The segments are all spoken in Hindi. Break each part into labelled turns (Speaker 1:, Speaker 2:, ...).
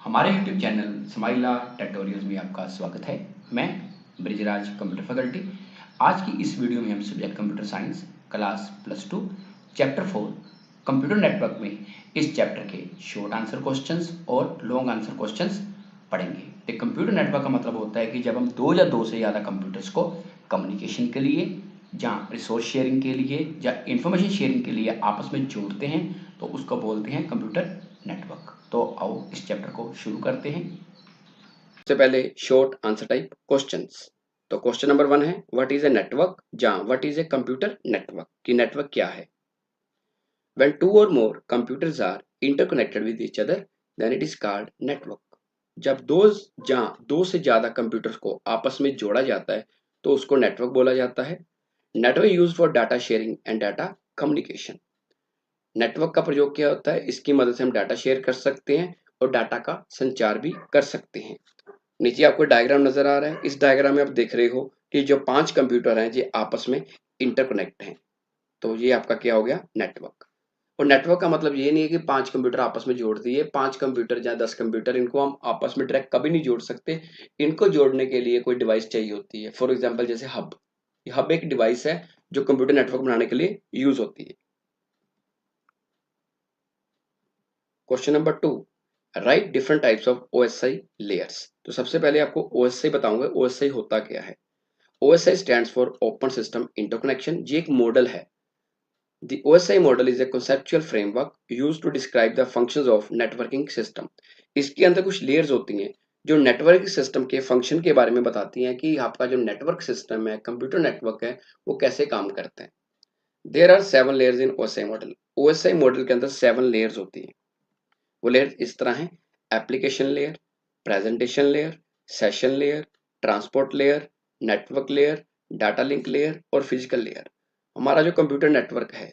Speaker 1: हमारे YouTube चैनल स्माइला ट्यूटोरियल्स में आपका स्वागत है। मैं ब्रिजराज कंप्यूटर फैकल्टी। आज की इस वीडियो में हम subject computer science class +2 chapter 4 computer network में इस चैप्टर के शॉर्ट आंसर क्वेश्चंस और लॉन्ग आंसर क्वेश्चंस पढ़ेंगे। तो कंप्यूटर नेटवर्क का मतलब होता है कि जब हम दो या दो से ज़्यादा कंप्यूटर्स को कम्युनिकेशन के लिए, जहाँ रिसोर्स शेयरिंग के लिए या इंफॉर्मेशन शेयरिंग के लिए आपस में जोड़ते हैं, तो उसको बोलते हैं कंप्यूटर नेटवर्क। तो आओ इस चैप्टर को शुरू करते हैं। सबसे पहले शॉर्ट आंसर टाइप क्वेश्चंस। तो क्वेश्चन नंबर 1 है व्हाट इज ए नेटवर्क, जहाँ what is a computer network कि नेटवर्क क्या है। When two or more computers are interconnected with each other then it is called network. जब दो से ज्यादा कंप्यूटर्स को आपस में जोड़ा जाता है तो उसको नेटवर्क बोला जाता है। Network use for data sharing and data communication. Network का प्रयोग क्या होता है, इसकी मदद से हम डाटा शेयर कर सकते हैं और डाटा का संचार भी कर सकते हैं। नीचे आपको डायग्राम नजर आ रहा है। इस डायग्राम में आप देख रहे हो कि जो 5 कंप्यूटर हैं ये आपस में इंटरकनेक्ट हैं। तो ये आपका क्या हो गया, नेटवर्क। और नेटवर्क का मतलब ये नहीं है कि 5 कंप्यूटर आपस में जोड़ दिए। 5 कंप्यूटर या 10 कंप्यूटर, इनको हम आपस में डायरेक्ट कभी नहीं जोड़ सकते। इनको जोड़ने के लिए कोई डिवाइस चाहिए होती है। फॉर एग्जाम्पल जैसे हब। हब एक डिवाइस है जो कंप्यूटर नेटवर्क बनाने के लिए यूज होती है। Question number 2, right different types of OSI layers. तो सबसे पहले आपको ओएसआई बताऊंगा ओएसआई होता क्या है। OSI stands for open system interconnection. ये एक मॉडल है। The OSI model is a conceptual framework used to describe the functions of networking system। इसके अंदर कुछ लेयर्स होती हैं जो नेटवर्क सिस्टम के फंक्शन के बारे में बताती हैं कि आपका जो नेटवर्क सिस्टम है, कंप्यूटर नेटवर्क है, वो कैसे काम करते हैं। There are 7 layers in OSI model. OSI model के अंदर 7 लेयर्स होती हैं। वो लेयर इस तरह है: application layer, presentation layer, session layer, transport layer, network layer, data link layer और फिजिकल लेयर। हमारा जो कंप्यूटर नेटवर्क है,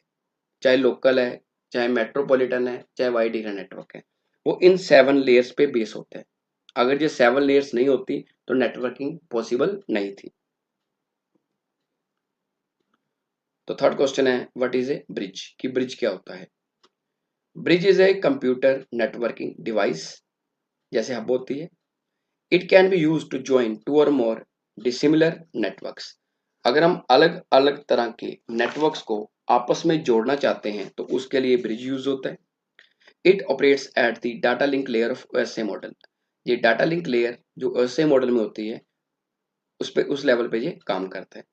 Speaker 1: चाहे लोकल है, चाहे मेट्रोपॉलिटन है, चाहे वाइड एरिया नेटवर्क है, वो इन 7 लेयर्स पे बेस होते हैं। अगर ये 7 लेयर्स नहीं होती तो नेटवर्किंग पॉसिबल नहीं थी। तो थर्ड क्वेश्चन है व्हाट इज ए ब्रिज, कि ब्रिज क्या होता है। Bridge is a computer networking device, जैसे हब होती है। It can be use to join 2 और मोर डिसिमिलर नेटवर्क्स। अगर हम अलग अलग तरह के नेटवर्क्स को आपस में जोड़ना चाहते हैं तो उसके लिए ब्रिज यूज होता है। It operates at the data link layer of OSI model. ये डाटा लिंक लेयर जो ओएसआई मॉडल में होती है उस लेवल पे ये काम करता है।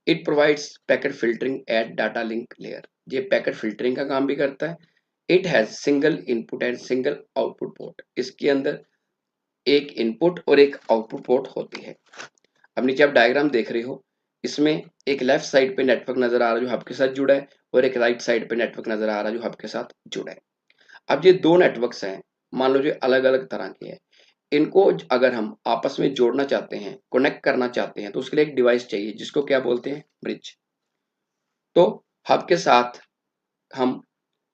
Speaker 1: It provides packet filtering at data link layer. ये पैकेट फिल्टरिंग का काम भी करता है। It has single input and single output port. इसके अंदर एक इनपुट और एक आउटपुट पोर्ट होती है। अब नीचे आप डायग्राम देख रहे हो, इसमें एक लेफ्ट साइड पे नेटवर्क नजर आ रहा है जो हब के साथ जुड़ा है, और एक राइट साइड पे नेटवर्क नजर आ रहा है जो हब के साथ जुड़ा है। अब ये दो नेटवर्क्स हैं, मान लो जो अलग अलग तरह के हैं। इनको अगर हम आपस में जोड़ना चाहते हैं, कनेक्ट करना चाहते हैं, तो उसके लिए एक डिवाइस चाहिए जिसको क्या बोलते हैं, ब्रिज। तो हब के साथ हम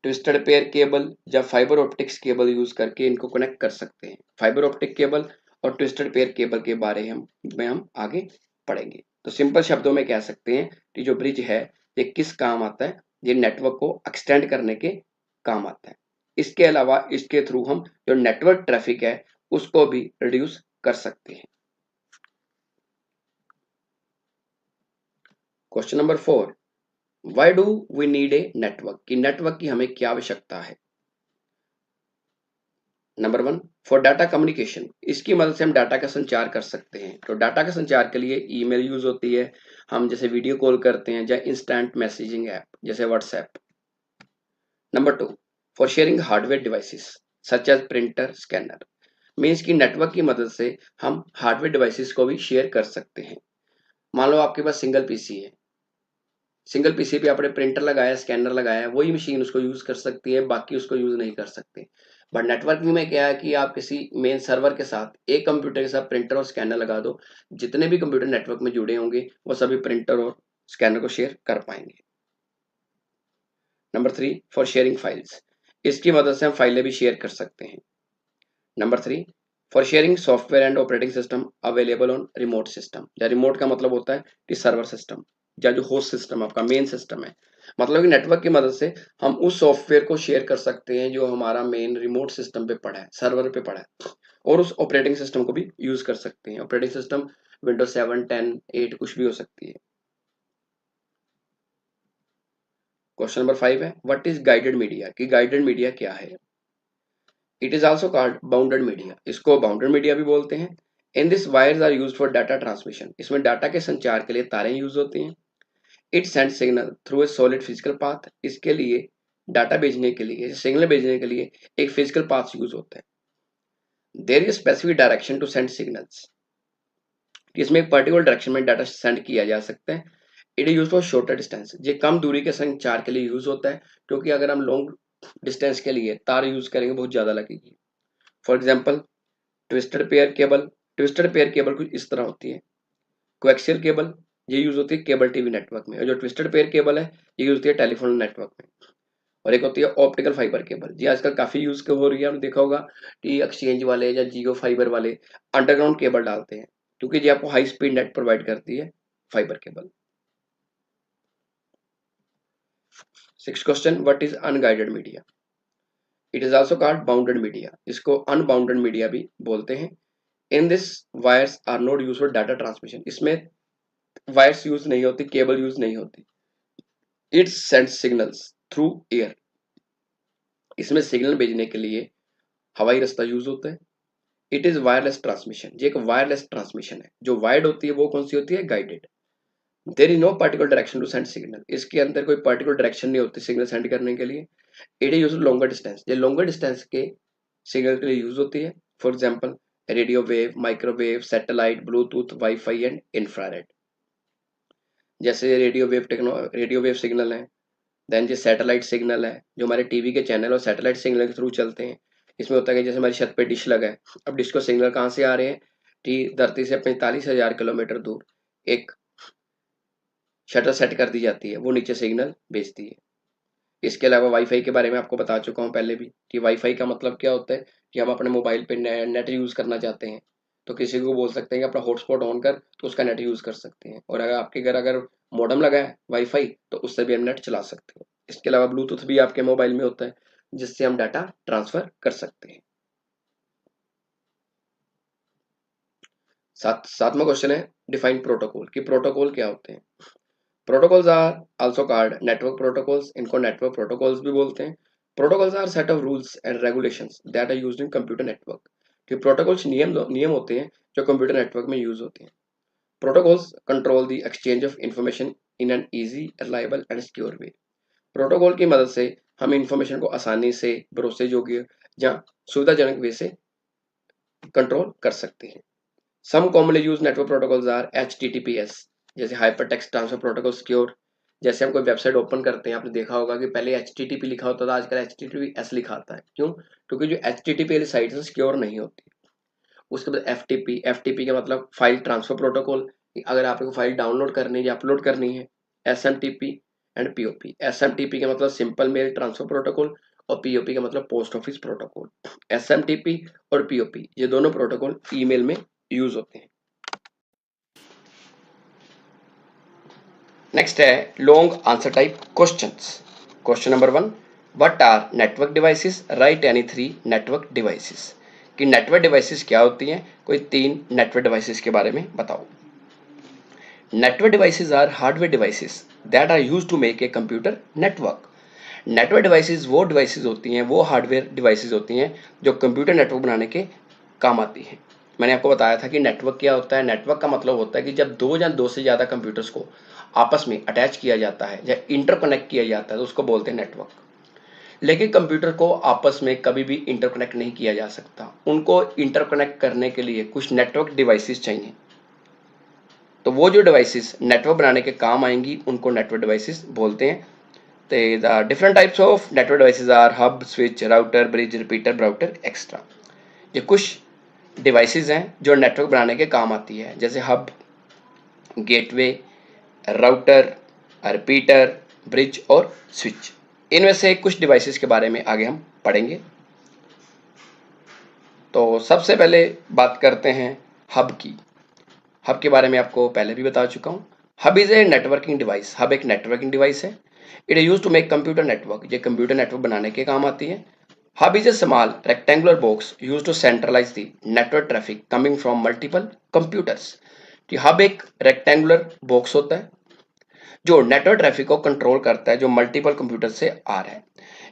Speaker 1: ट्विस्टेड पेयर केबल या फाइबर ऑप्टिक्स केबल यूज करके इनको कनेक्ट कर सकते हैं। फाइबर ऑप्टिक केबल और ट्विस्टेड पेयर केबल के बारे में हम आगे पढ़ेंगे। तो सिंपल शब्दों में कह सकते हैं कि जो ब्रिज है ये किस काम आता है, ये नेटवर्क को एक्सटेंड करने के काम आता है। इसके अलावा इसके थ्रू हम जो नेटवर्क ट्रैफिक है उसको भी रिड्यूस कर सकते हैं। Question number 4, why do we need a network, कि नेटवर्क की हमें क्या आवश्यकता है। Number 1, for data communication. इसकी मदद से हम डाटा का संचार कर सकते हैं। तो डाटा का संचार के लिए ईमेल यूज होती है, हम जैसे वीडियो कॉल करते हैं, या इंस्टेंट मैसेजिंग ऐप जैसे WhatsApp. Number 2, for sharing hardware devices such as printer, scanner. Means की नेटवर्क की मदद से हम हार्डवेयर डिवाइसेस को भी शेयर कर सकते हैं। मान लो आपके पास सिंगल पीसी है, सिंगल पीसी पे आपने प्रिंटर लगाया, स्कैनर लगाया, वही मशीन उसको यूज कर सकती है, बाकी उसको यूज नहीं कर सकते। बट नेटवर्किंग में क्या है कि आप किसी मेन सर्वर के साथ एक कंप्यूटर के साथ प्रिंटर और स्कैनर लगा दो, जितने भी कंप्यूटर नेटवर्क में जुड़े होंगे वो सभी प्रिंटर और स्कैनर को शेयर कर पाएंगे। Number 3, for sharing files. इसकी मदद से हम फाइलें भी शेयर कर सकते हैं। Number 3, for sharing software and operating system available on remote system. या रिमोट का मतलब होता है कि सर्वर सिस्टम या जो होस्ट सिस्टम आपका मेन सिस्टम है, मतलब कि नेटवर्क की मदद से हम उस सॉफ्टवेयर को शेयर कर सकते हैं जो हमारा मेन रिमोट सिस्टम पे पड़ा है, सर्वर पे पड़ा है, और उस ऑपरेटिंग सिस्टम को भी यूज कर सकते हैं। ऑपरेटिंग सिस्टम विंडोज 7, 10, 8 कुछ भी हो सकती है। क्वेश्चन नंबर 5 है, व्हाट इज गाइडेड मीडिया, कि गाइडेड मीडिया क्या है। It is also called bounded media, इसको बाउंडेड मीडिया भी बोलते हैं। In this wires are used for data transmission, इसमें डाटा के संचार के लिए तारें यूज होती हैं। It send signal through a solid physical path, इसके लिए डाटा भेजने के लिए, सिग्नल भेजने के लिए एक फिजिकल पाथ यूज होता है। There is specific direction to send signals, इसमें एक पर्टिकुलर डायरेक्शन में डाटा सेंड किया जा सकता है। It is use for shorter distance, ये कम दूरी के संचार के लिए यूज होता है, क्योंकि अगर हम लॉन्ग डिस्टेंस के लिए तार यूज करेंगे बहुत ज्यादा लगेगी। For example twisted pair cable, twisted pair cable कुछ इस तरह होती है। कोएक्सियल केबल ये यूज होती है केबल टीवी नेटवर्क में, और जो ट्विस्टेड पेयर केबल है ये यूज होती है टेलीफोन नेटवर्क में। और एक होती है ऑप्टिकल फाइबर केबल, जी आजकल काफी यूज हो रही है, आपने देखा होगा कि एक्सचेंज वाले या जियो फाइबर वाले अंडरग्राउंड केबल डालते हैं, क्योंकि ये आपको हाई स्पीड नेट प्रोवाइड करती है fibre cable. 6th question, what is unguided media. It is also called bounded media, इसको अनबाउंडेड मीडिया भी बोलते हैं। In this wires are not use for data transmission, इसमें वायर्स यूज नहीं होती, केबल यूज नहीं होती। It send signals through air, इसमें सिग्नल भेजने के लिए हवाई रास्ता यूज होता है। इट इज वायरलेस ट्रांसमिशन, ये एक वायरलेस ट्रांसमिशन है। जो वायर्ड होती है वो कौन सी होती है, guided. There is no particular direction to send signal, इसके अंदर कोई पर्टिकुलर डायरेक्शन नहीं होती सिग्नल सेंड करने के लिए। It is use longer distance, ये लॉन्गर डिस्टेंस के सिग्नल के लिए यूज होती है। For example radio wave, microwave, satellite, bluetooth, wifi and infrared. जैसे रेडियो वेव सिग्नल है, देन जो सैटेलाइट सिग्नल है, जो हमारे टीवी के चैनल और सैटेलाइट सिग्नल के थ्रू चलते हैं। इसमें होता है कि जैसे हमारी छत पे डिश लगा है, अब डिश को सिग्नल कहाँ से आ रहे हैं कि धरती से 45,000 किलोमीटर दूर एक शटर सेट कर दी जाती है, वो नीचे सिग्नल भेजती है। इसके अलावा वाईफाई के बारे में आपको बता चुका हूँ पहले भी, कि वाईफाई का मतलब क्या होता है कि हम अपने मोबाइल पे नेट यूज करना चाहते हैं, तो किसी को बोल सकते हैं कि अपना हॉटस्पॉट ऑन कर, तो उसका नेट यूज कर सकते हैं। और अगर आपके घर अगर मॉडेम लगा है वाईफाई, तो उससे भी हम नेट चला सकते हैं। इसके अलावा ब्लूटूथ भी आपके मोबाइल में होता है, जिससे हम डाटा ट्रांसफर कर सकते हैं। सातवां क्वेश्चन है, डिफाइन प्रोटोकॉल, कि प्रोटोकॉल क्या होते हैं। Protocols are also called network protocols, इनको नेटवर्क प्रोटोकॉल्स भी बोलते हैं। Protocols are set of rules and regulations that are used in computer network, कि प्रोटोकॉल्स नियम होते हैं जो कंप्यूटर नेटवर्क में यूज होते हैं। Protocols control the exchange of information in an easy, reliable and secure way. Protocol की मदद से हम इंफॉर्मेशन को आसानी से, भरोसेयोग्य या सुविधाजनक वे से कंट्रोल कर सकते हैं। Some commonly used network protocols are HTTPS, जैसे hypertext transfer protocol secure. जैसे हम कोई वेबसाइट ओपन करते हैं, आपने देखा होगा कि पहले HTTP लिखा होता था, आजकल HTTPS लिखा आता है। क्यों? क्योंकि जो HTTP वाली साइट है सिक्योर नहीं होती। उसके बाद FTP का मतलब फाइल ट्रांसफर प्रोटोकॉल, अगर आपको फाइल डाउनलोड करनी है या अपलोड करनी है। SMTP एंड POP, SMTP का मतलब सिंपल मेल ट्रांसफर प्रोटोकॉल, और POP का मतलब पोस्ट ऑफिस प्रोटोकॉल। SMTP और POP ये दोनों प्रोटोकॉल ईमेल में यूज होते हैं। नेक्स्ट है long answer type questions. Question number 1, what are network devices, write any 3 network devices, कि नेटवर्क डिवाइसेस क्या होती हैं, कोई 3 नेटवर्क डिवाइसेस के बारे में बताओ। Network devices are hardware devices that are used to make a computer network. Network devices वो डिवाइसेस होती हैं, वो हार्डवेयर डिवाइसेस होती हैं जो कंप्यूटर नेटवर्क बनाने के काम आती हैं। मैंने आपको बताया था कि नेटवर्क क्या होता है। नेटवर्क का मतलब होता है कि जब दो या दो से ज़्यादा कंप्यूटर्स को आपस में अटैच किया जाता है या इंटरकनेक्ट किया जाता है, तो उसको बोलते हैं नेटवर्क। लेकिन कंप्यूटर को आपस में कभी भी इंटरकनेक्ट नहीं किया जा सकता, उनको इंटरकनेक्ट करने के लिए कुछ नेटवर्क डिवाइसेस चाहिए। तो वो जो डिवाइसेस नेटवर्क बनाने के काम आएंगी उनको नेटवर्क डिवाइसेस बोलते हैं। The different types of network devices are hub, switch, router, bridge, repeater, router, extra। ये कुछ डिवाइसेस हैं जो नेटवर्क बनाने के काम आती है, जैसे hub, gateway, router, repeater, bridge और स्विच। इनमें से कुछ डिवाइसेस के बारे में आगे हम पढ़ेंगे। तो सबसे पहले बात करते हैं हब की। हब के बारे में आपको पहले भी बता चुका हूँ। Hub is a networking device, hub एक नेटवर्किंग डिवाइस है it is use to make computer network, ये कंप्यूटर नेटवर्क बनाने के काम आती है। Hub is a small rectangular box use to centralise the network traffic coming from multiple computers. Hub एक रेक्टेंगुलर बॉक्स होता है जो नेटवर्क ट्रैफिक को कंट्रोल करता है जो मल्टीपल कंप्यूटर से आ रहा है।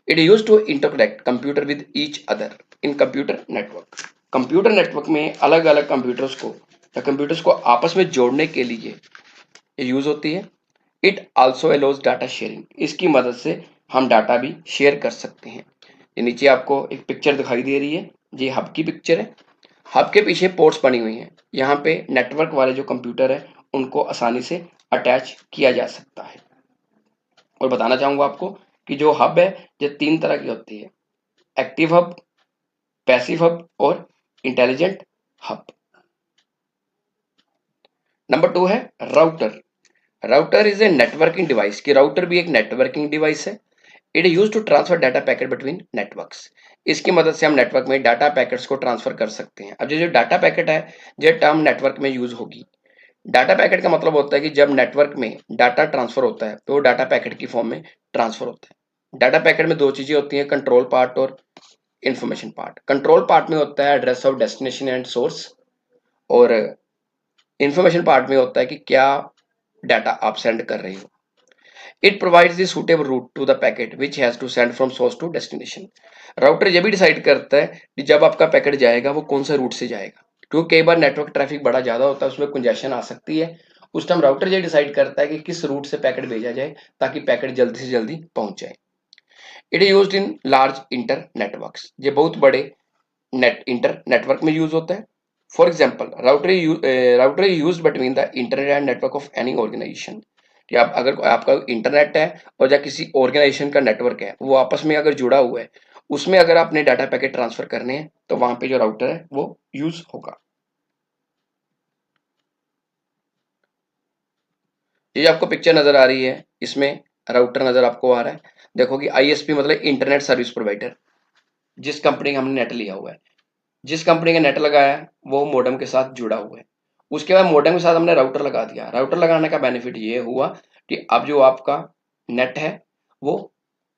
Speaker 1: It use to interconnect computer with each other in computer network. Computer network में अलग अलग कंप्यूटर्स को या कंप्यूटर्स को आपस में जोड़ने के लिए यूज होती है। It also allows data sharing, इसकी मदद से हम डाटा भी शेयर कर सकते हैं। ये नीचे आपको एक पिक्चर दिखाई दे रही है, ये हब की पिक्चर है। हब के पीछे पोर्ट्स बनी हुई हैं, यहाँ पे नेटवर्क वाले जो कंप्यूटर है उनको आसानी से अटैच किया जा सकता है। और बताना चाहूंगा आपको कि जो हब है ये 3 तरह की होती है, एक्टिव हब, पैसिव हब और इंटेलिजेंट हब। नंबर 2 है router. Router is a networking device, कि राउटर भी एक नेटवर्किंग डिवाइस है। It is use to transfer data packet between networks, इसकी मदद से हम नेटवर्क में डाटा पैकेट्स को ट्रांसफर कर सकते हैं। अब ये जो डाटा पैकेट है ये टर्म नेटवर्क में यूज होगी। डाटा पैकेट का मतलब होता है कि जब नेटवर्क में डाटा ट्रांसफर होता है तो वो डाटा पैकेट की फॉर्म में ट्रांसफर होता है। डाटा पैकेट में 2 चीजें होती हैं, कंट्रोल पार्ट और इंफॉर्मेशन पार्ट। कंट्रोल पार्ट में होता है address of destination and source, और इंफॉर्मेशन पार्ट में होता है कि क्या डाटा आप सेंड कर रहे हो। It provides the suitable route to the packet which has to send from source to destination. Router ये भी डिसाइड करता है कि जब आपका पैकेट जाएगा वो कौन सा रूट से जाएगा, क्योंकि कई बार नेटवर्क ट्रैफिक बड़ा ज्यादा होता है, उसमें कंजेशन आ सकती है। उस टाइम राउटर ये डिसाइड करता है कि किस रूट से पैकेट भेजा जाए ताकि पैकेट जल्दी से जल्दी पहुंच जाए। It is used in large inter networks, ये बहुत बड़े इंटर नेटवर्क में यूज होता है। For example router use between the internet and network of any organisation, कि आप अगर आपका इंटरनेट है और या किसी ऑर्गेनाइजेशन का नेटवर्क है वो आपस में अगर जुड़ा हुआ है, उसमें अगर आपने डाटा पैकेट ट्रांसफर करने हैं तो वहां पे जो राउटर है वो यूज होगा। ये जो आपको पिक्चर नजर आ रही है इसमें राउटर नजर आपको आ रहा है। देखो कि आईएसपी मतलब इंटरनेट सर्विस प्रोवाइडर, जिस कंपनी का हमने नेट लिया हुआ है, जिस कंपनी का नेट लगाया है वो मॉडेम के साथ जुड़ा हुआ है। उसके बाद मॉडेम के साथ हमने राउटर लगा दिया। राउटर लगाने का बेनिफिट ये हुआ कि अब जो आपका नेट है वो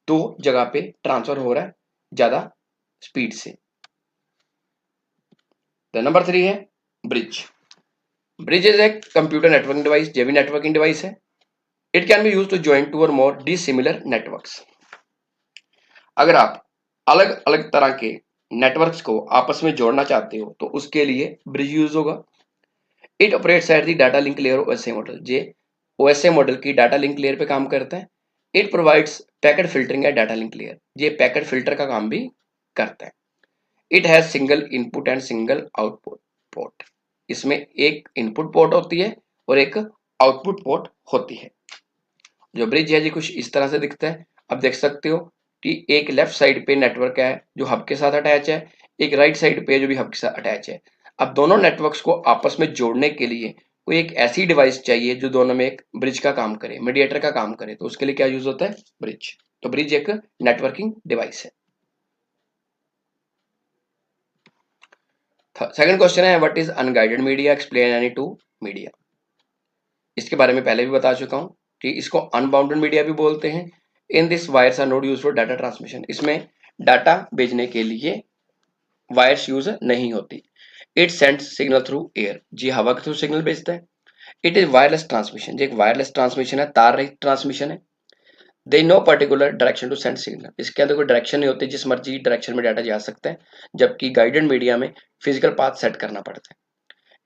Speaker 1: 2 जगह पे ट्रांसफर हो रहा है ज्यादा स्पीड से। नंबर 3 है bridge. Bridge is a computer networking device, ये भी नेटवर्किंग डिवाइस है। It can be use to join 2 और मोर डिसिमिलर नेटवर्क्स। अगर आप अलग अलग तरह के नेटवर्क्स को आपस में जोड़ना चाहते हो तो उसके लिए ब्रिज यूज होगा। It operates at the data link layer OSI model, जे ओएसए मॉडल की डाटा लिंक लेयर पे काम करता है। It provides packet filtering at data link layer, ये पैकेट फिल्टर का काम भी करता है। It has single input and single output port, इसमें एक इनपुट पोर्ट होती है और एक आउटपुट पोर्ट होती है। जो ब्रिज है जी कुछ इस तरह से दिखता है। अब देख सकते हो कि एक लेफ्ट साइड पे नेटवर्क है जो हब के साथ अटैच है, एक राइट साइड पे जो भी हब के साथ अटैच है। अब दोनों नेटवर्क्स को आपस में जोड़ने के लिए कोई एक ऐसी डिवाइस चाहिए जो दोनों में एक ब्रिज का काम करे, मीडिएटर का काम करे, तो उसके लिए क्या यूज होता है, ब्रिज। तो ब्रिज एक नेटवर्किंग डिवाइस है। सेकंड क्वेश्चन है what is unguided media, explain any two media. इसके बारे में पहले भी बता चुका हूं कि इसको अनबाउंडेड मीडिया भी बोलते हैं। In this wires are not used for data transmission, इसमें डाटा भेजने के लिए वायर्स यूज नहीं होती। It sends signal through air, जी हवा के थ्रू सिग्नल भेजता है। इट इज वायरलेस ट्रांसमिशन, जो एक वायरलेस ट्रांसमिशन है, तार रहित ट्रांसमिशन है। There no particular direction to send signal, इसके अंदर कोई डायरेक्शन नहीं होती, जिस मर्जी डायरेक्शन में डाटा जा सकता है, जबकि गाइडेड मीडिया में फिजिकल पाथ सेट करना पड़ता है।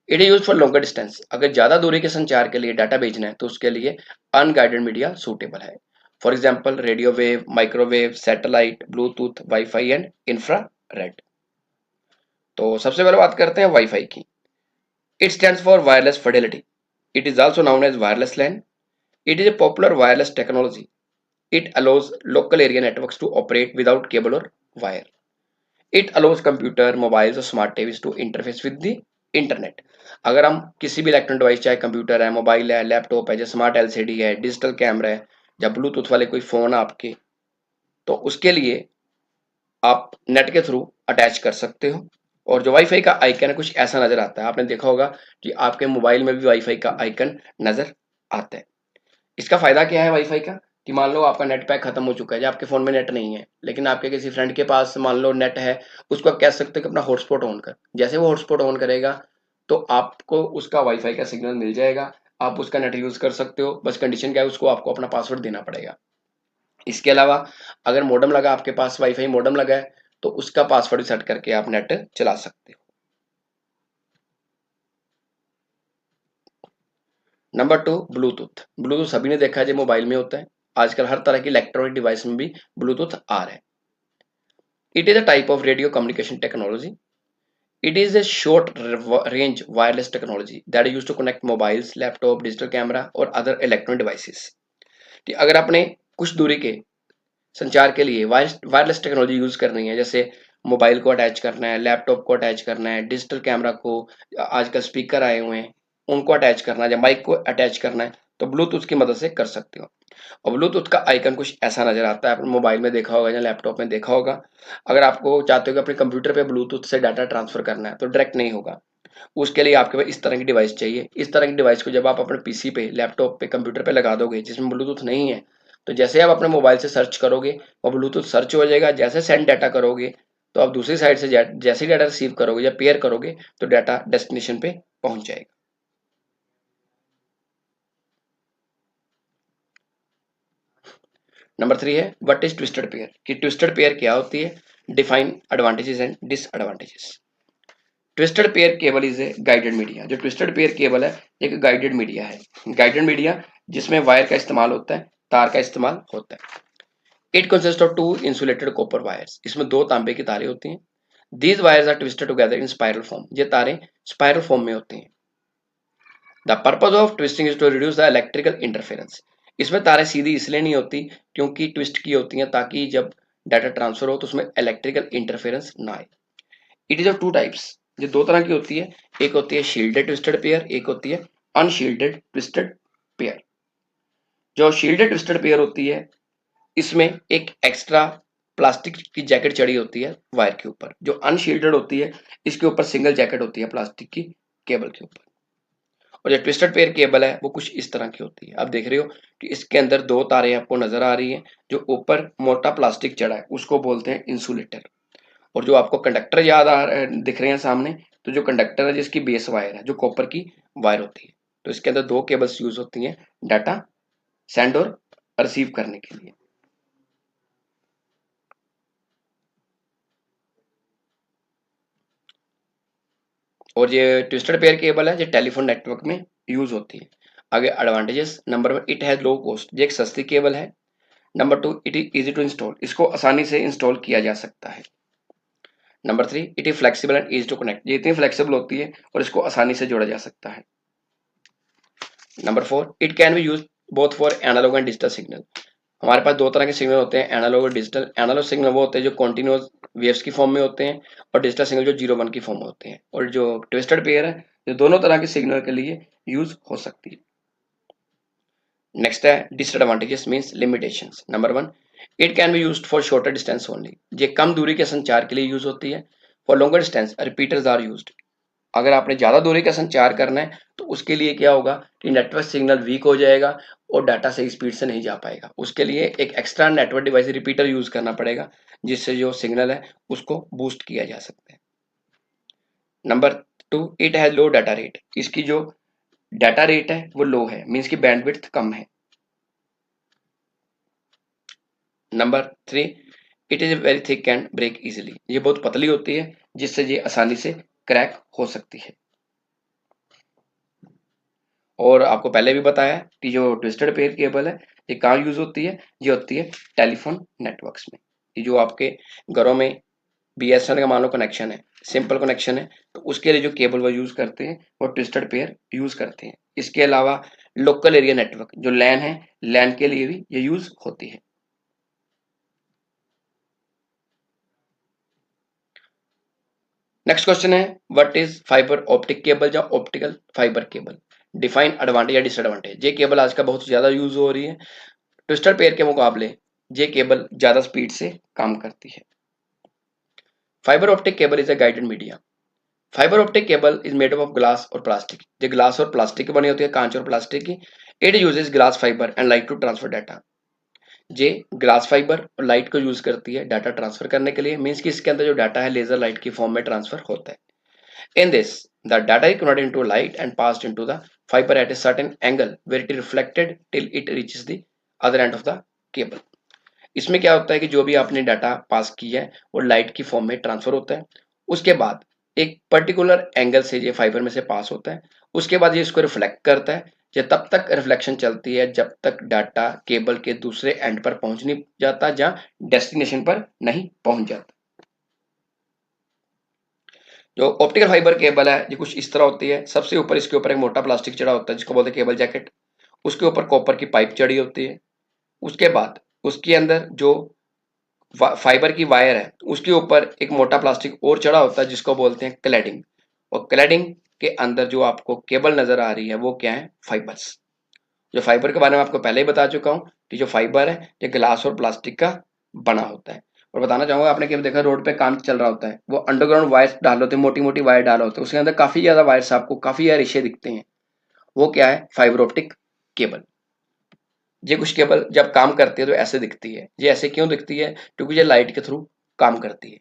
Speaker 1: It is use for longer distance, अगर ज्यादा दूरी के संचार के लिए डाटा भेजना है तो उसके लिए अनगाइडेड मीडिया सूटेबल है। For example radio wave, microwave, satellite, bluetooth, wifi and infrared. तो सबसे पहले बात करते हैं वाईफाई की। It stands for wireless fidelity, it is also known as wireless LAN. It is a popular wireless technology. It allows local area networks to operate without cable और wire. It allows computer, mobiles और smart TVs to interface with the internet. अगर हम किसी भी इलेक्ट्रॉनिक डिवाइस, चाहे कंप्यूटर है, मोबाइल है, लैपटॉप है, जैसे स्मार्ट एलसीडी है, डिजिटल कैमरा है, या ब्लूटूथ वाले कोई फोन है आपके, तो उसके लिए आप नेट के थ्रू अटैच कर सकते हो। और जो वाईफाई का आइकन है कुछ ऐसा नजर आता है, आपने देखा होगा कि आपके मोबाइल में भी वाईफाई का आइकन नजर आता है। इसका फायदा क्या है वाईफाई का, कि मान लो आपका नेट पैक खत्म हो चुका है, या आपके फ़ोन में नेट नहीं है, लेकिन आपके किसी फ्रेंड के पास मान लो नेट है, उसको आप कह सकते हो कि अपना हॉटस्पॉट ऑन कर। जैसे वो हॉटस्पॉट ऑन करेगा तो आपको उसका वाईफाई का सिग्नल मिल जाएगा, आप उसका नेट यूज़ कर सकते हो। बस कंडीशन क्या है, उसको आपको अपना पासवर्ड देना पड़ेगा। इसके अलावा अगर मॉडेम लगा, आपके पास वाईफाई मॉडेम लगा है, तो उसका पासवर्ड सेट करके आप नेट चला सकते हो। Number 2, Bluetooth. ब्लूटूथ सभी ने देखा है, जो मोबाइल में होता है। आजकल हर तरह की इलेक्ट्रॉनिक डिवाइस में भी ब्लूटूथ आ रहा है। It is a type of radio communication technology. It is a short range wireless technology that is used to connect mobiles, laptop, digital camera और other electronic devices। कि अगर आपने कुछ दूरी के संचार के लिए वायरलेस टेक्नोलॉजी यूज करनी है, जैसे मोबाइल को अटैच करना है, लैपटॉप को अटैच करना है, डिजिटल कैमरा को, आजकल स्पीकर आए हुए हैं उनको अटैच करना है, या माइक को अटैच करना है, तो ब्लूटूथ की मदद से कर सकते हो। और ब्लूटूथ का आइकन कुछ ऐसा नजर आता है, आपने मोबाइल में देखा होगा या लैपटॉप में देखा होगा। अगर आपको चाहते हो कि अपने कंप्यूटर पे ब्लूटूथ से डाटा ट्रांसफर करना है, तो डायरेक्ट नहीं होगा। उसके लिए आपके पास इस तरह की डिवाइस चाहिए। इस तरह की डिवाइस को जब आप अपने पीसी पे, लैपटॉप पे, कंप्यूटर पे लगा दोगे जिसमें ब्लूटूथ नहीं है, तो जैसे आप अपने मोबाइल से सर्च करोगे और ब्लूटूथ सर्च हो जाएगा। जैसे सेंड डाटा करोगे तो आप दूसरी साइड से जैसे डाटा रिसीव करोगे या पेयर करोगे तो डाटा डेस्टिनेशन पे पहुंच जाएगा। नंबर 3 है व्हाट इज ट्विस्टेड पेयर। कि ट्विस्टेड पेयर क्या होती है, define advantages and disadvantages. Twisted pair cable is a guided media. जो ट्विस्टेड पेयर केबल है एक गाइडेड मीडिया है। गाइडेड मीडिया जिसमें वायर का इस्तेमाल होता है, तार का इस्तेमाल होता है। It consist of two insulated copper wires. इसमें दो तांबे की तारें होती हैं। These wires are twisted together in spiral form. ये तारें स्पाइरल फॉर्म में होती हैं। The purpose of twisting is to reduce the electrical interference. इसमें तारें सीधी इसलिए नहीं होती क्योंकि ट्विस्ट की होती हैं ताकि जब डाटा ट्रांसफर हो तो उसमें इलेक्ट्रिकल इंटरफेरेंस ना आए। It is of two types. ये दो तरह की होती है। एक होती है शील्डेड ट्विस्टेड पेयर, एक होती है अनशील्डेड ट्विस्टेड पेयर। जो शील्डेड ट्विस्टेड पेयर होती है इसमें एक एक्स्ट्रा प्लास्टिक की जैकेट चढ़ी होती है वायर के ऊपर। जो अनशील्डेड होती है इसके ऊपर सिंगल जैकेट होती है प्लास्टिक की केबल के ऊपर। और जो ट्विस्टेड पेयर केबल है वो कुछ इस तरह की होती है। आप देख रहे हो कि इसके अंदर दो तारें आपको नजर आ रही हैं। जो ऊपर मोटा प्लास्टिक चढ़ा है उसको बोलते हैं इंसुलेटर। और जो आपको कंडक्टर दिख रहे हैं सामने, तो जो कंडक्टर है जिसकी बेस वायर है जो कॉपर की वायर होती है। तो इसके अंदर दो केबल्स यूज होती हैं डाटा सेंड और रिसीव करने के लिए। और ये ट्विस्टेड पेयर केबल है जो टेलीफोन नेटवर्क में यूज होती है। आगे advantages. Number 1, it has low cost. ये एक सस्ती केबल है। Number 2, it is easy to install. इसको आसानी से इंस्टॉल किया जा सकता है। Number 3, it is flexible and easy to connect. ये इतनी फ्लेक्सिबल होती है और इसको आसानी से जोड़ा जा सकता है। Number 4, it can be use both for analogue and digital signal. हमारे पास दो तरह के सिग्नल होते हैं, एनालॉग और डिजिटल। एनालॉग सिग्नल वो होते हैं जो कॉन्टिन्यूअस वेव्स की फॉर्म में होते हैं, और डिजिटल सिग्नल जो 0 1 की फॉर्म में होते हैं। और जो ट्विस्टेड पेयर है जो दोनों तरह के सिग्नल के लिए यूज हो सकती है। नेक्स्ट है disadvantages means limitations. Number 1, it can be used for shorter distance only. ये कम दूरी के संचार के लिए यूज होती है। For longer distance repeaters are used. अगर आपने ज्यादा दूरी का संचार करना है तो उसके लिए क्या होगा कि नेटवर्क सिग्नल वीक हो जाएगा और डाटा सही स्पीड से नहीं जा पाएगा। उसके लिए एक extra network device repeater use करना पड़ेगा जिससे जो सिग्नल है उसको बूस्ट किया जा सकता है। Number 2, it has low data rate. इसकी जो डाटा रेट है वो लो है, मीन्स की बैंडविड्थ कम है। Number 3, it is very thick and break easily. ये बहुत पतली होती है जिससे ये आसानी से क्रैक हो सकती है। और आपको पहले भी बताया कि जो ट्विस्टेड पेयर केबल है ये कहाँ यूज होती है, ये होती है टेलीफोन नेटवर्क्स में। ये जो आपके घरों में बीएसएनएल का मान लो कनेक्शन है, सिंपल कनेक्शन है, तो उसके लिए जो केबल वो यूज करते हैं वो ट्विस्टेड पेयर यूज करते हैं। इसके अलावा लोकल एरिया नेटवर्क जो लैन है, लैन के लिए भी ये यूज होती है। नेक्स्ट क्वेश्चन है what is fiber optic cable या optical fiber cable. Define advantage या डिसएडवांटेज। ये केबल आज का बहुत ज्यादा यूज हो रही है। ट्विस्टेड पेयर के मुकाबले ये केबल ज्यादा स्पीड से काम करती है। Fibre optic cable is a guided media. Fibre optic cable is made of glass और प्लास्टिक। ये ग्लास और प्लास्टिक की बनी होती है, कांच और प्लास्टिक की। It uses glass fibre and light to transfer data. जे ग्लास फाइबर और लाइट को यूज करती है डाटा ट्रांसफर करने के लिए, मीन्स कि इसके अंदर जो डाटा है लेजर लाइट की फॉर्म में ट्रांसफर होता है। In this the data is converted into light and passed into the fiber at a certain angle where it is reflected till it reaches the other end of the cable। इसमें क्या होता है कि जो भी आपने डाटा पास किया है वो लाइट की फॉर्म में ट्रांसफर होता है, उसके बाद एक पर्टिकुलर एंगल से ये फाइबर में से पास होता है, उसके बाद ये इसको रिफ्लेक्ट करता है। ये तब तक रिफ्लेक्शन चलती है जब तक डाटा केबल के दूसरे एंड पर पहुंच नहीं जाता, जहां डेस्टिनेशन पर नहीं पहुंच जाता। जो ऑप्टिकल फाइबर केबल है ये कुछ इस तरह होती है। सबसे ऊपर इसके ऊपर एक मोटा प्लास्टिक चढ़ा होता है जिसको बोलते हैं केबल जैकेट, उसके ऊपर कॉपर की पाइप चढ़ी होती है। उसके बाद उसके अंदर जो फाइबर की वायर है उसके ऊपर एक मोटा प्लास्टिक और चढ़ा होता है जिसको बोलते हैं क्लैडिंग, और क्लैडिंग के अंदर जो आपको केबल नजर आ रही है वो क्या है, फाइबर्स। जो फाइबर के बारे में आपको पहले ही बता चुका हूँ कि जो फाइबर है ये ग्लास और प्लास्टिक का बना होता है। और बताना चाहूंगा, आपने कभी देखा रोड पे काम चल रहा होता है, वो अंडरग्राउंड वायर डाल होते हैं, मोटी मोटी वायर डाल होते हैं, उसके अंदर काफी ज्यादा वायर्स आपको काफी ज्यादा रिश्ते दिखते हैं, वो क्या है, फाइबर ऑप्टिक केबल। ये कुछ केबल जब काम करती है तो ऐसे दिखती है। ये ऐसे क्यों दिखती है, क्योंकि ये लाइट के थ्रू काम करती है।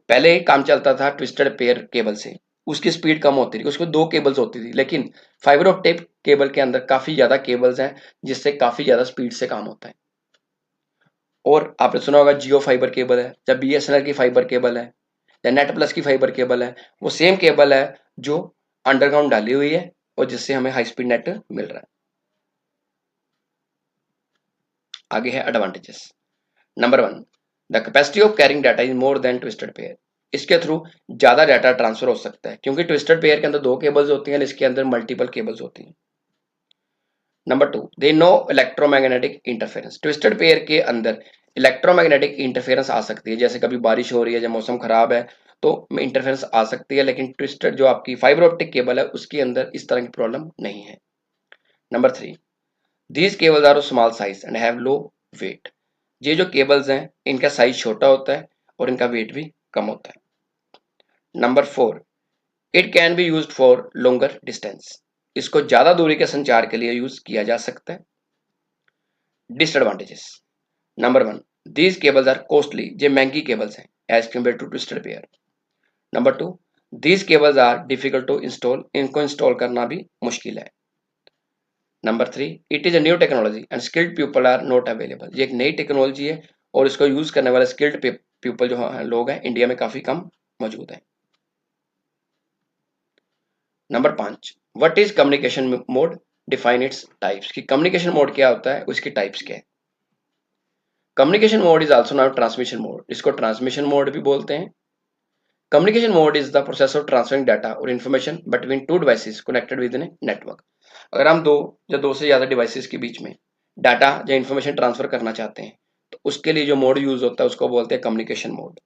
Speaker 1: पहले काम चलता था ट्विस्टेड पेयर केबल से, उसकी स्पीड कम होती थी, उसमें 2 केबल्स होती थी, लेकिन फाइबर ऑप्टिक केबल के अंदर काफी ज्यादा केबल्स हैं जिससे काफी ज्यादा स्पीड से काम होता है। और आपने सुना होगा जियो फाइबर केबल है, या बीएसएनएल की फाइबर केबल है, या नेट प्लस की फाइबर केबल है, वो सेम केबल है जो अंडरग्राउंड डाली हुई है और जिससे हमें हाई स्पीड नेट मिल रहा है। आगे है advantages. Number 1, the capacity of carrying data is more than twisted pair. इसके थ्रू ज्यादा डाटा ट्रांसफर हो सकता है, क्योंकि ट्विस्टेड पेयर के अंदर 2 केबल्स होती हैं, इसके अंदर मल्टीपल केबल्स होती हैं। Number 2, they know electromagnetic interference. Twisted pair के अंदर इलेक्ट्रोमैग्नेटिक इंटरफेरेंस आ सकती है, जैसे कभी बारिश हो रही है, जब मौसम खराब है तो इंटरफेरेंस आ सकती है, लेकिन ट्विस्टेड जो आपकी फाइबर ऑप्टिक केबल है उसके अंदर इस तरह की प्रॉब्लम नहीं है। Number 3, these cables are of small size and have low weight. ये जो केबल्स हैं इनका साइज छोटा होता है और इनका वेट भी कम होता है। Number 4, it can be used for longer distance. इसको ज्यादा दूरी के संचार के लिए यूज किया जा सकता है। Disadvantages. Number 1, these cables are costly. ये महंगी केबल्स हैं as compare to twisted pair. Number 2, these cables are difficult to install. इनको इंस्टॉल करना भी मुश्किल है। Number 3, it is a new technology and skilled people are not available. ये एक नई टेक्नोलॉजी है और इसको यूज करने वाले स्किल्ड पीपल जो लोग हैं इंडिया में काफी कम मौजूद है। Number 5, what is communication mode, define its types. कि कम्युनिकेशन मोड क्या होता है, उसकी टाइप्स क्या है। Communication mode is also known transmission mode. इसको ट्रांसमिशन मोड भी बोलते हैं। Communication mode is the process of transferring data और information between two devices connected within network. अगर हम दो या दो से ज्यादा डिवाइसेस के बीच में डाटा या इन्फॉर्मेशन ट्रांसफर करना चाहते हैं तो उसके लिए जो मोड यूज होता है उसको बोलते हैं कम्युनिकेशन मोड।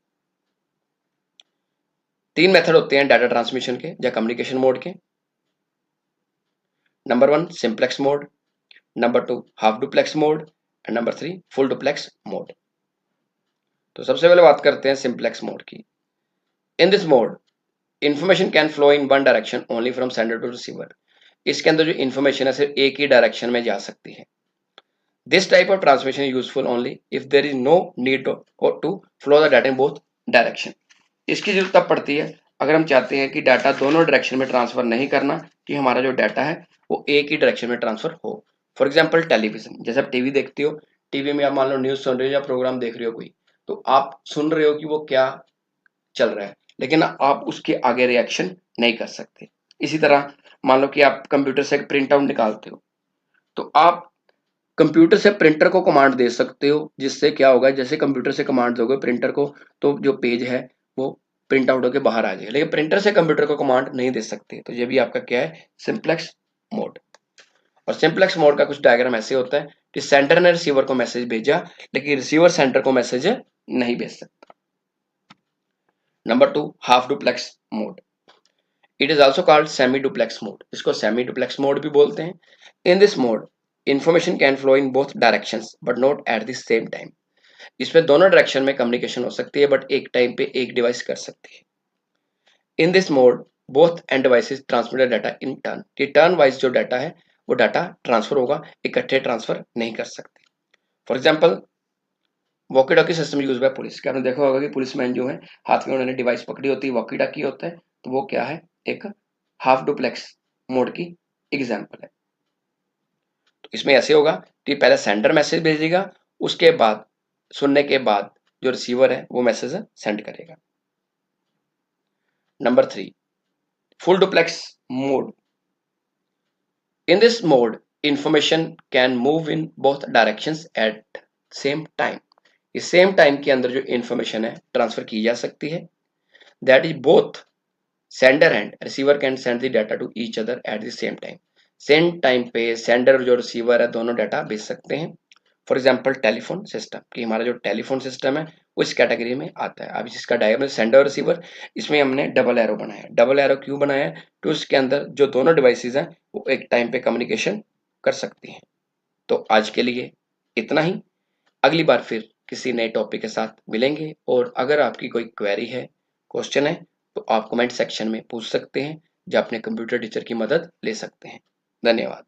Speaker 1: 3 मेथड होते हैं डाटा ट्रांसमिशन के या कम्युनिकेशन मोड के। Number 1, simplex mode. Number 2, half duplex mode. And number 3, full duplex mode. तो सबसे पहले बात करते हैं सिंप्लेक्स मोड की। In this mode information can flow in one direction only from sender to receiver. इसके अंदर जो इन्फॉर्मेशन है सिर्फ एक ही डायरेक्शन में जा सकती है। This type of transmission is useful only if there is no need to flow the data in both direction. इसकी जरूरत तब पड़ती है अगर हम चाहते हैं कि डाटा दोनों डायरेक्शन में ट्रांसफर नहीं करना, कि हमारा जो डाटा है वो एक ही डायरेक्शन में ट्रांसफर हो। फॉर एग्जाम्पल टेलीविजन, जैसे आप टीवी देखते हो, टीवी में आप मान लो न्यूज सुन रहे हो या प्रोग्राम देख रहे हो कोई, तो आप सुन रहे हो कि वो क्या चल रहा है, लेकिन आप उसके आगे रिएक्शन नहीं कर सकते। इसी तरह मान लो कि आप कंप्यूटर से प्रिंट आउट निकालते हो, तो आप कंप्यूटर से प्रिंटर को कमांड दे सकते हो, जिससे क्या होगा, जैसे कंप्यूटर से कमांड दोगे प्रिंटर को तो जो पेज है वो प्रिंट आउट होकर बाहर आ जाएगा, लेकिन प्रिंटर से कंप्यूटर को कमांड नहीं दे सकते। तो ये भी आपका क्या है, सिंप्लेक्स मोड। और सिंप्लेक्स मोड का कुछ डायग्राम ऐसे होता है कि सेंटर ने रिसीवर को मैसेज भेजा लेकिन रिसीवर सेंटर को मैसेज नहीं भेज सकता। Number 2, half duplex mode. It is also called semi duplex mode. इसको सेमी डुप्लेक्स मोड भी बोलते हैं। In this mode information can flow in both directions but not at the same time. इसमें दोनों डायरेक्शन में कम्युनिकेशन हो सकती है बट एक टाइम पे एक डिवाइस कर सकती है। इन this mode both end devices transmit data in turn. ये टर्न वाइज जो डाटा है वो डाटा ट्रांसफर होगा, इकट्ठे ट्रांसफर नहीं कर सकते। For example walkie talkie system use by police, क्या आपने देखा होगा कि पुलिसमैन जो है हाथ में उन्होंने डिवाइस पकड़ी होती है, वॉकी टॉकी होता है, तो वो क्या है, एक हाफ डुप्लेक्स मोड की एग्जाम्पल है। तो इसमें ऐसे होगा कि पहले सेंडर मैसेज भेजेगा, उसके बाद सुनने के बाद जो रिसीवर है वो मैसेज सेंड करेगा। Number 3, full duplex mode. In this mode, information can move in both directions at same time. इस सेम टाइम के अंदर जो इंफॉर्मेशन है ट्रांसफर की जा सकती है, that is both sender and receiver can send the data to each other at the same time. Same time पे सेंडर और जो रिसीवर है दोनों डाटा भेज सकते हैं। फॉर एग्जाम्पल टेलीफोन सिस्टम, कि हमारा जो टेलीफोन सिस्टम है उस कैटेगरी में आता है। अब जिसका डायग्राम सेंडर और रिसीवर, इसमें हमने डबल एरो बनाया। डबल एरो क्यों बनाया है, तो उसके अंदर जो दोनों डिवाइसेस हैं वो एक टाइम पे कम्युनिकेशन कर सकती हैं। तो आज के लिए इतना ही, अगली बार फिर किसी नए टॉपिक के साथ मिलेंगे। और अगर आपकी कोई क्वेरी है, क्वेश्चन है, तो आप कमेंट सेक्शन में पूछ सकते हैं, या अपने कंप्यूटर टीचर की मदद ले सकते हैं। धन्यवाद।